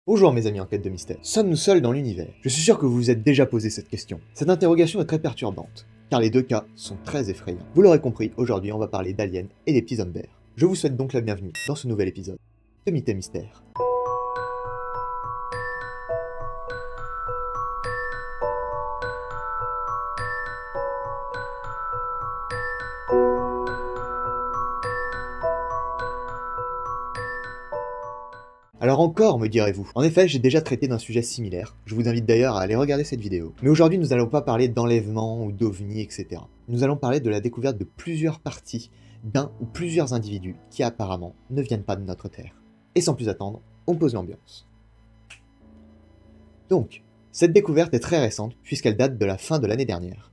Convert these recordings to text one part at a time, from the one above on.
Bonjour mes amis en quête de mystère, sommes-nous seuls dans l'univers? Je suis sûr que vous vous êtes déjà posé cette question. Cette interrogation est très perturbante, car les deux cas sont très effrayants. Vous l'aurez compris, aujourd'hui on va parler d'aliens et des petits hommes verts. Je vous souhaite donc la bienvenue dans ce nouvel épisode de Mythes et Mystères. Alors encore, me direz-vous. En effet, j'ai déjà traité d'un sujet similaire. Je vous invite d'ailleurs à aller regarder cette vidéo. Mais aujourd'hui, nous n'allons pas parler d'enlèvement ou d'ovnis, etc. Nous allons parler de la découverte de plusieurs parties d'un ou plusieurs individus qui apparemment ne viennent pas de notre Terre. Et sans plus attendre, on pose l'ambiance. Donc, cette découverte est très récente puisqu'elle date de la fin de l'année dernière.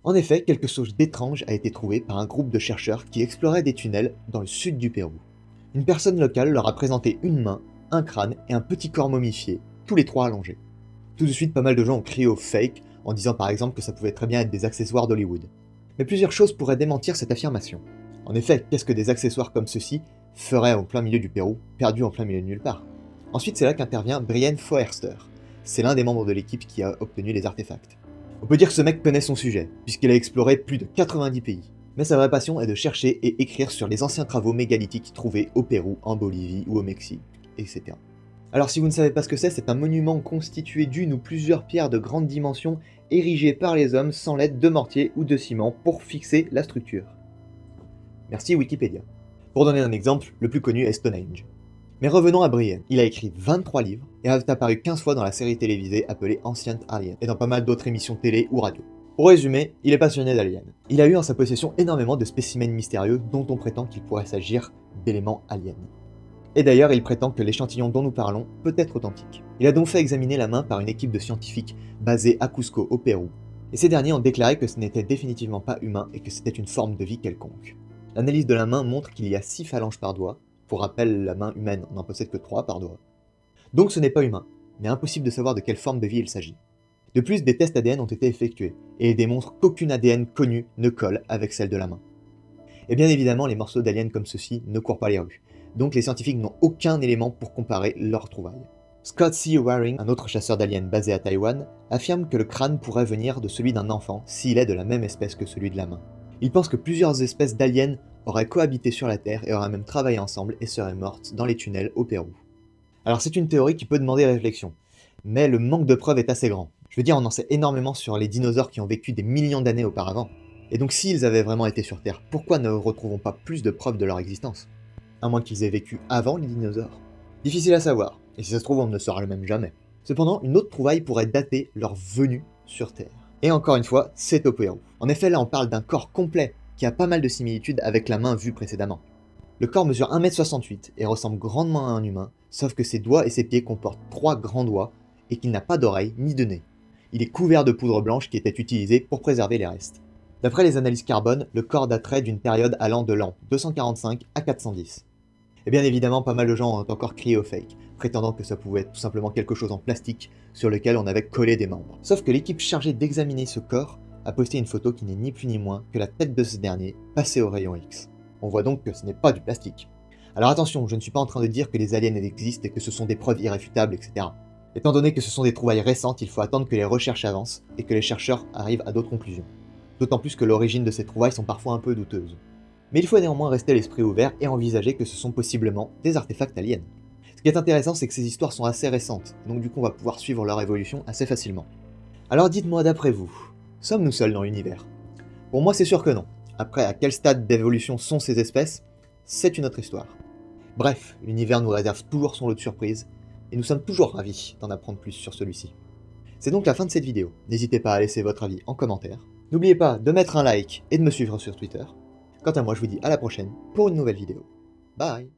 En effet, quelque chose d'étrange a été trouvé par un groupe de chercheurs qui exploraient des tunnels dans le sud du Pérou. Une personne locale leur a présenté une main, un crâne et un petit corps momifié, tous les trois allongés. Tout de suite, pas mal de gens ont crié au fake, en disant par exemple que ça pouvait très bien être des accessoires d'Hollywood. Mais plusieurs choses pourraient démentir cette affirmation. En effet, qu'est-ce que des accessoires comme ceux-ci feraient en plein milieu du Pérou, perdus en plein milieu de nulle part? Ensuite, c'est là qu'intervient Brian Foerster. C'est l'un des membres de l'équipe qui a obtenu les artefacts. On peut dire que ce mec connaît son sujet, puisqu'il a exploré plus de 90 pays. Mais sa vraie passion est de chercher et écrire sur les anciens travaux mégalithiques trouvés au Pérou, en Bolivie ou au Mexique, etc. Alors si vous ne savez pas ce que c'est un monument constitué d'une ou plusieurs pierres de grande dimension érigées par les hommes sans l'aide de mortier ou de ciment pour fixer la structure. Merci Wikipédia. Pour donner un exemple, le plus connu est Stonehenge. Mais revenons à Brian. Il a écrit 23 livres et a apparu 15 fois dans la série télévisée appelée Ancient Aliens et dans pas mal d'autres émissions télé ou radio. Pour résumer, il est passionné d'aliens. Il a eu en sa possession énormément de spécimens mystérieux dont on prétend qu'il pourrait s'agir d'éléments aliens. Et d'ailleurs, il prétend que l'échantillon dont nous parlons peut être authentique. Il a donc fait examiner la main par une équipe de scientifiques basée à Cusco, au Pérou, et ces derniers ont déclaré que ce n'était définitivement pas humain et que c'était une forme de vie quelconque. L'analyse de la main montre qu'il y a 6 phalanges par doigt. Pour rappel, la main humaine n'en possède que 3 par doigt. Donc ce n'est pas humain, mais impossible de savoir de quelle forme de vie il s'agit. De plus, des tests ADN ont été effectués, et ils démontrent qu'aucune ADN connue ne colle avec celle de la main. Et bien évidemment, les morceaux d'aliens comme ceux-ci ne courent pas les rues, donc les scientifiques n'ont aucun élément pour comparer leurs trouvailles. Scott C. Waring, un autre chasseur d'aliens basé à Taïwan, affirme que le crâne pourrait venir de celui d'un enfant s'il est de la même espèce que celui de la main. Il pense que plusieurs espèces d'aliens auraient cohabité sur la Terre et auraient même travaillé ensemble et seraient mortes dans les tunnels au Pérou. Alors c'est une théorie qui peut demander réflexion, mais le manque de preuves est assez grand. Je veux dire, on en sait énormément sur les dinosaures qui ont vécu des millions d'années auparavant. Et donc s'ils avaient vraiment été sur Terre, pourquoi ne retrouvons pas plus de preuves de leur existence? À moins qu'ils aient vécu avant les dinosaures. Difficile à savoir, et si ça se trouve on ne le saura le même jamais. Cependant, une autre trouvaille pourrait dater leur venue sur Terre. Et encore une fois, c'est au Pérou. En effet, là on parle d'un corps complet, qui a pas mal de similitudes avec la main vue précédemment. Le corps mesure 1m68 et ressemble grandement à un humain, sauf que ses doigts et ses pieds comportent 3 grands doigts et qu'il n'a pas d'oreilles ni de nez. Il est couvert de poudre blanche qui était utilisée pour préserver les restes. D'après les analyses carbone, le corps daterait d'une période allant de l'an 245 à 410. Et bien évidemment, pas mal de gens ont encore crié au fake, prétendant que ça pouvait être tout simplement quelque chose en plastique sur lequel on avait collé des membres. Sauf que l'équipe chargée d'examiner ce corps a posté une photo qui n'est ni plus ni moins que la tête de ce dernier passée au rayon X. On voit donc que ce n'est pas du plastique. Alors attention, je ne suis pas en train de dire que les aliens existent et que ce sont des preuves irréfutables, etc. Étant donné que ce sont des trouvailles récentes, il faut attendre que les recherches avancent et que les chercheurs arrivent à d'autres conclusions. D'autant plus que l'origine de ces trouvailles sont parfois un peu douteuses. Mais il faut néanmoins rester l'esprit ouvert et envisager que ce sont possiblement des artefacts aliens. Ce qui est intéressant, c'est que ces histoires sont assez récentes, donc du coup on va pouvoir suivre leur évolution assez facilement. Alors dites-moi d'après vous, sommes-nous seuls dans l'univers? Pour moi c'est sûr que non. Après, à quel stade d'évolution sont ces espèces? C'est une autre histoire. Bref, l'univers nous réserve toujours son lot de surprises, et nous sommes toujours ravis d'en apprendre plus sur celui-ci. C'est donc la fin de cette vidéo. N'hésitez pas à laisser votre avis en commentaire. N'oubliez pas de mettre un like et de me suivre sur Twitter. Quant à moi, je vous dis à la prochaine pour une nouvelle vidéo. Bye!